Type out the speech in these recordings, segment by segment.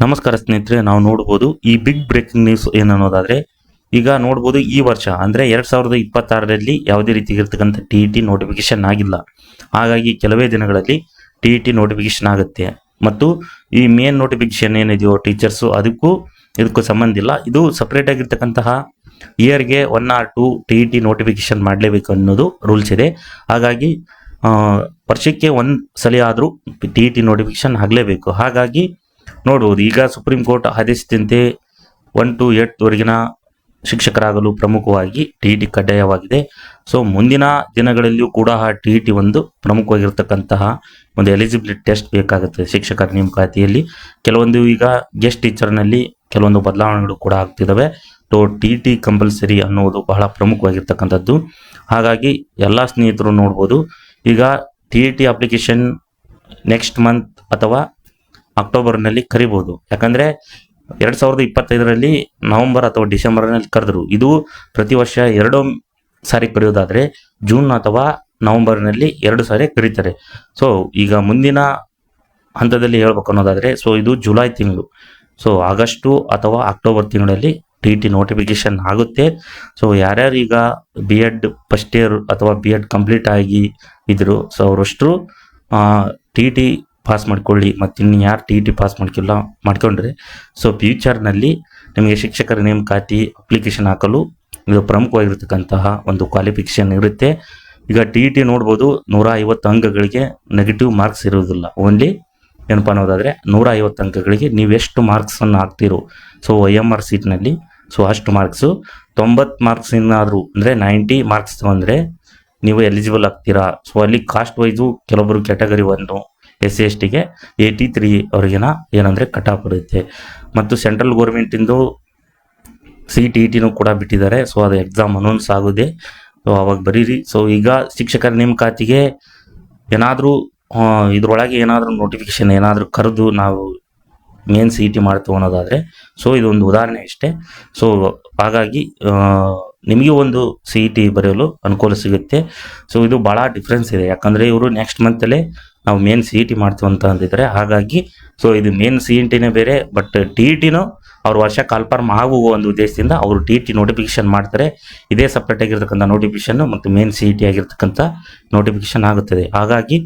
ನಮಸ್ಕಾರ ಸ್ನೇಹಿತರೆ, ನಾವು ನೋಡ್ಬೋದು ಈ ಬಿಗ್ ಬ್ರೇಕಿಂಗ್ ನ್ಯೂಸ್ ಏನನ್ನೋದಾದ್ರೆ, ಈಗ ನೋಡ್ಬೋದು ಈ ವರ್ಷ ಅಂದರೆ 2026ರಲ್ಲಿ ಯಾವುದೇ ರೀತಿಯಾಗಿರ್ತಕ್ಕಂಥ TET ನೋಟಿಫಿಕೇಶನ್ ಆಗಿಲ್ಲ. ಹಾಗಾಗಿ ಕೆಲವೇ ದಿನಗಳಲ್ಲಿ TET ನೋಟಿಫಿಕೇಶನ್ ಆಗುತ್ತೆ. ಮತ್ತು ಈ ಮೇನ್ ನೋಟಿಫಿಕೇಶನ್ ಏನಿದೆಯೋ ಟೀಚರ್ಸು, ಇದಕ್ಕೂ ಸಂಬಂಧ ಇಲ್ಲ. ಇದು ಸಪ್ರೇಟ್ ಆಗಿರ್ತಕ್ಕಂತಹ ಇಯರ್ಗೆ 1 or 2 TET ನೋಟಿಫಿಕೇಶನ್ ಮಾಡಲೇಬೇಕು ಅನ್ನೋದು ರೂಲ್ಸ್ ಇದೆ. ಹಾಗಾಗಿ ವರ್ಷಕ್ಕೆ ಒಂದು ಸಲ ಆದರೂ TET ನೋಟಿಫಿಕೇಶನ್ ಆಗಲೇಬೇಕು. ಹಾಗಾಗಿ ನೋಡ್ಬೋದು, ಈಗ ಸುಪ್ರೀಂ ಕೋರ್ಟ್ ಆದೇಶದಂತೆ 1 to 8ವರೆಗಿನ ಶಿಕ್ಷಕರಾಗಲು ಪ್ರಮುಖವಾಗಿ TET ಕಡ್ಡಾಯವಾಗಿದೆ. ಸೊ ಮುಂದಿನ ದಿನಗಳಲ್ಲಿಯೂ ಕೂಡ TET ಒಂದು ಪ್ರಮುಖವಾಗಿರ್ತಕ್ಕಂತಹ ಒಂದು ಎಲಿಜಿಬಿಲಿಟಿ ಟೆಸ್ಟ್ ಬೇಕಾಗುತ್ತೆ ಶಿಕ್ಷಕರ ನೇಮಕಾತಿಯಲ್ಲಿ. ಕೆಲವೊಂದು ಈಗ ಗೆಸ್ಟ್ ಟೀಚರ್ನಲ್ಲಿ ಕೆಲವೊಂದು ಬದಲಾವಣೆಗಳು ಕೂಡ ಆಗ್ತಿದ್ದಾವೆ. ಸೊ TET ಕಂಪಲ್ಸರಿ ಅನ್ನೋದು ಬಹಳ ಪ್ರಮುಖವಾಗಿರ್ತಕ್ಕಂಥದ್ದು. ಹಾಗಾಗಿ ಎಲ್ಲ ಸ್ನೇಹಿತರು ನೋಡ್ಬೋದು, ಈಗ TET ಅಪ್ಲಿಕೇಶನ್ ನೆಕ್ಸ್ಟ್ ಮಂತ್ ಅಥವಾ ಅಕ್ಟೋಬರ್ನಲ್ಲಿ ಕರಿಬೋದು. ಯಾಕಂದರೆ 2025ರಲ್ಲಿ ನವೆಂಬರ್ ಅಥವಾ ಡಿಸೆಂಬರ್ನಲ್ಲಿ ಕರೆದ್ರು. ಇದು ಪ್ರತಿ ವರ್ಷ 2 ಸಾರಿ ಕರೆಯೋದಾದರೆ ಜೂನ್ ಅಥವಾ ನವೆಂಬರ್ನಲ್ಲಿ 2 ಸಾರಿ ಕರೀತಾರೆ. ಸೊ ಈಗ ಮುಂದಿನ ಹಂತದಲ್ಲಿ ಹೇಳ್ಬೇಕು ಅನ್ನೋದಾದರೆ, ಸೊ ಇದು ಜುಲೈ ತಿಂಗಳು, ಸೊ ಆಗಸ್ಟು ಅಥವಾ ಅಕ್ಟೋಬರ್ ತಿಂಗಳಲ್ಲಿ TET ನೋಟಿಫಿಕೇಶನ್ ಆಗುತ್ತೆ. ಸೊ ಯಾರ್ಯಾರು ಈಗ BEd ಫಸ್ಟ್ ಇಯರ್ ಅಥವಾ BEd ಕಂಪ್ಲೀಟ್ ಆಗಿ ಇದ್ರು, ಸೊ ಅವರಷ್ಟು TET ಪಾಸ್ ಮಾಡ್ಕೊಳ್ಳಿ. ಮತ್ತು ಇನ್ನು ಯಾರು TET ಪಾಸ್ ಮಾಡ್ಕೊಂಡ್ರೆ ಸೊ ಫ್ಯೂಚರ್ನಲ್ಲಿ ನಿಮಗೆ ಶಿಕ್ಷಕರ ನೇಮಕಾತಿ ಅಪ್ಲಿಕೇಶನ್ ಹಾಕಲು ಇದು ಪ್ರಮುಖವಾಗಿರ್ತಕ್ಕಂತಹ ಒಂದು ಕ್ವಾಲಿಫಿಕೇಷನ್ ಇರುತ್ತೆ. ಈಗ TET ನೋಡ್ಬೋದು, 150 ಅಂಕಗಳಿಗೆ ನೆಗೆಟಿವ್ ಮಾರ್ಕ್ಸ್ ಇರೋದಿಲ್ಲ. ಓನ್ಲಿ ಏನಪ್ಪ ಅನ್ನೋದಾದರೆ 150 ಅಂಕಗಳಿಗೆ ನೀವೆಷ್ಟು ಮಾರ್ಕ್ಸನ್ನು ಹಾಕ್ತಿರೋ, ಸೊ OMR ಸೀಟ್ನಲ್ಲಿ ಸೊ ಅಷ್ಟು ಮಾರ್ಕ್ಸು. 90 ಮಾರ್ಕ್ಸ್ ಏನಾದರೂ ಅಂದರೆ 90 ಮಾರ್ಕ್ಸ್ ತೊಗೊಂಡ್ರೆ ನೀವು ಎಲಿಜಿಬಲ್ ಆಗ್ತೀರಾ. ಸೊ ಅಲ್ಲಿ ಕಾಸ್ಟ್ ವೈಸು ಕೆಲವೊಬ್ಬರು ಕ್ಯಾಟಗರಿ 1 SC STಗೆ 83 ಅವ್ರಿಗಿನ ಏನಂದರೆ ಕಟಾಪ್ ಬರುತ್ತೆ. ಮತ್ತು ಸೆಂಟ್ರಲ್ ಗೌರ್ಮೆಂಟಿಂದು CTETನೂ ಕೂಡ ಬಿಟ್ಟಿದ್ದಾರೆ. ಸೊ ಅದು ಎಕ್ಸಾಮ್ ಅನೌನ್ಸ್ ಆಗೋದೆ, ಸೊ ಅವಾಗ ಬರೀರಿ. ಸೊ ಈಗ ಶಿಕ್ಷಕರ ನೇಮಕಾತಿಗೆ ಏನಾದರೂ ಇದರೊಳಗೆ ಏನಾದರೂ ನೋಟಿಫಿಕೇಶನ್ ಏನಾದರೂ ಕರೆದು ನಾವು ಮೇನ್ CET ಮಾಡ್ತೀವಿ ಅನ್ನೋದಾದರೆ, ಸೊ ಇದೊಂದು ಉದಾಹರಣೆ ಅಷ್ಟೇ. ಸೊ ಹಾಗಾಗಿ ನಿಮಗೆ ಒಂದು CET ಬರೆಯಲು ಅನುಕೂಲ ಸಿಗುತ್ತೆ. ಸೊ ಇದು ಭಾಳ ಡಿಫ್ರೆನ್ಸ್ ಇದೆ. ಯಾಕಂದರೆ ಇವರು ನೆಕ್ಸ್ಟ್ ಮಂತಲ್ಲೇ ನಾವು ಮೇನ್ CET ಮಾಡ್ತೀವಿ ಅಂತ ಅಂದಿದ್ದಾರೆ. ಹಾಗಾಗಿ ಸೊ ಇದು ಮೇನ್ CETನೇ ಬೇರೆ, ಬಟ್ TETನೂ ಅವ್ರ ವರ್ಷ ಕಾಲ್ಫಾರ್ಮ್ ಆಗುವ ಒಂದು ಉದ್ದೇಶದಿಂದ ಅವರು TET ನೋಟಿಫಿಕೇಶನ್ ಮಾಡ್ತಾರೆ. ಇದೇ ಸಪ್ರೇಟ್ ಆಗಿರ್ತಕ್ಕಂಥ ನೋಟಿಫಿಕೇಶನ್ ಮತ್ತು ಮೇನ್ CET ಆಗಿರ್ತಕ್ಕಂಥ ನೋಟಿಫಿಕೇಶನ್ ಆಗುತ್ತದೆ. ಹಾಗಾಗಿ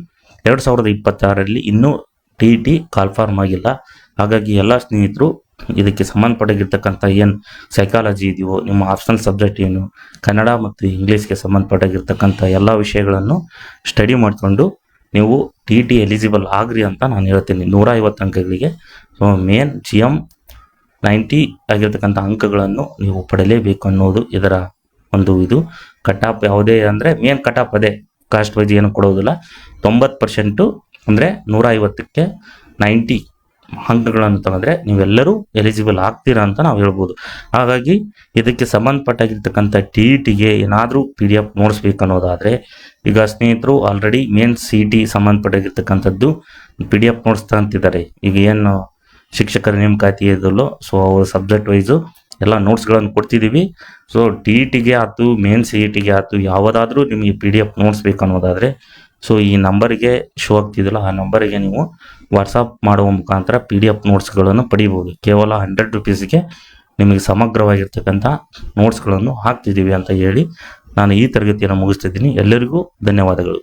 2026ರಲ್ಲಿ ಇನ್ನೂ TET ಕಾಲ್ಫಾರ್ಮ್ ಆಗಿಲ್ಲ. ಹಾಗಾಗಿ ಎಲ್ಲ ಸ್ನೇಹಿತರು ಇದಕ್ಕೆ ಸಂಬಂಧಪಟ್ಟಿರ್ತಕ್ಕಂಥ ಏನು ಸೈಕಾಲಜಿ ಇದೆಯೋ, ನಿಮ್ಮ ಆಪ್ಷನಲ್ ಸಬ್ಜೆಕ್ಟ್ ಏನು, ಕನ್ನಡ ಮತ್ತು ಇಂಗ್ಲೀಷ್ಗೆ ಸಂಬಂಧಪಟ್ಟಿರ್ತಕ್ಕಂಥ ಎಲ್ಲ ವಿಷಯಗಳನ್ನು ಸ್ಟಡಿ ಮಾಡಿಕೊಂಡು ನೀವು TET ಎಲಿಜಿಬಲ್ ಆಗ್ರಿ ಅಂತ ನಾನು ಹೇಳ್ತೀನಿ. 150 ಅಂಕಗಳಿಗೆ ಸೊ ಮೇನ್ GM 90 ಆಗಿರ್ತಕ್ಕಂಥ ಅಂಕಗಳನ್ನು ನೀವು ಪಡೆಯಲೇಬೇಕು ಅನ್ನೋದು ಇದರ ಒಂದು ಇದು ಕಟಾಪ್. ಯಾವುದೇ ಅಂದರೆ ಮೇನ್ ಕಟಾಪ್ ಅದೇ, ಕಾಸ್ಟ್ ವೈಸ್ ಏನು ಕೊಡೋದಿಲ್ಲ. 90% ಅಂದರೆ 150ಕ್ಕೆ 90 ಅಂಕಗಳನ್ನು ತಗೊಂಡ್ರೆ ನೀವೆಲ್ಲರೂ ಎಲಿಜಿಬಲ್ ಆಗ್ತೀರಾ ಅಂತ ನಾವು ಹೇಳ್ಬೋದು. ಹಾಗಾಗಿ ಇದಕ್ಕೆ ಸಂಬಂಧಪಟ್ಟಾಗಿರ್ತಕ್ಕಂಥ TETಗೆ ಏನಾದರೂ PDF ನೋಟ್ಸ್ ಬೇಕನ್ನೋದಾದರೆ, ಈಗ ಸ್ನೇಹಿತರು ಆಲ್ರೆಡಿ ಮೇನ್ CET ಸಂಬಂಧಪಟ್ಟಾಗಿರ್ತಕ್ಕಂಥದ್ದು PDF ನೋಟ್ಸ್ ತಗೊಂತಿದ್ದಾರೆ. ಈಗ ಏನು ಶಿಕ್ಷಕರ ನೇಮಕಾತಿ ಇದಲ್ಲೋ, ಸೊ ಅವ್ರ ಸಬ್ಜೆಕ್ಟ್ ವೈಸು ಎಲ್ಲ ನೋಟ್ಸ್ಗಳನ್ನು ಕೊಡ್ತಿದ್ದೀವಿ. ಸೊ TETಗೆ ಆಯ್ತು, ಮೇನ್ CETಗೆ ಆಯ್ತು, ಯಾವುದಾದ್ರೂ ನಿಮಗೆ PDF ನೋಟ್ಸ್ ಬೇಕನ್ನೋದಾದರೆ, ಸೊ ಈ ನಂಬರಿಗೆ ಶೋ ಆಗ್ತಿದ್ದಿಲ್ಲ, ಆ ನಂಬರಿಗೆ ನೀವು ವಾಟ್ಸಪ್ ಮಾಡುವ ಮುಖಾಂತರ PDF ನೋಟ್ಸ್ಗಳನ್ನು ಪಡಿಬೋದು. ಕೇವಲ 100 ರೂಪೀಸ್ಗೆ ನಿಮಗೆ ಸಮಗ್ರವಾಗಿರ್ತಕ್ಕಂಥ ನೋಟ್ಸ್ಗಳನ್ನು ಹಾಕ್ತಿದ್ದೀವಿ ಅಂತ ಹೇಳಿ ನಾನು ಈ ತರಗತಿಯನ್ನು ಮುಗಿಸ್ತಿದ್ದೀನಿ. ಎಲ್ಲರಿಗೂ ಧನ್ಯವಾದಗಳು.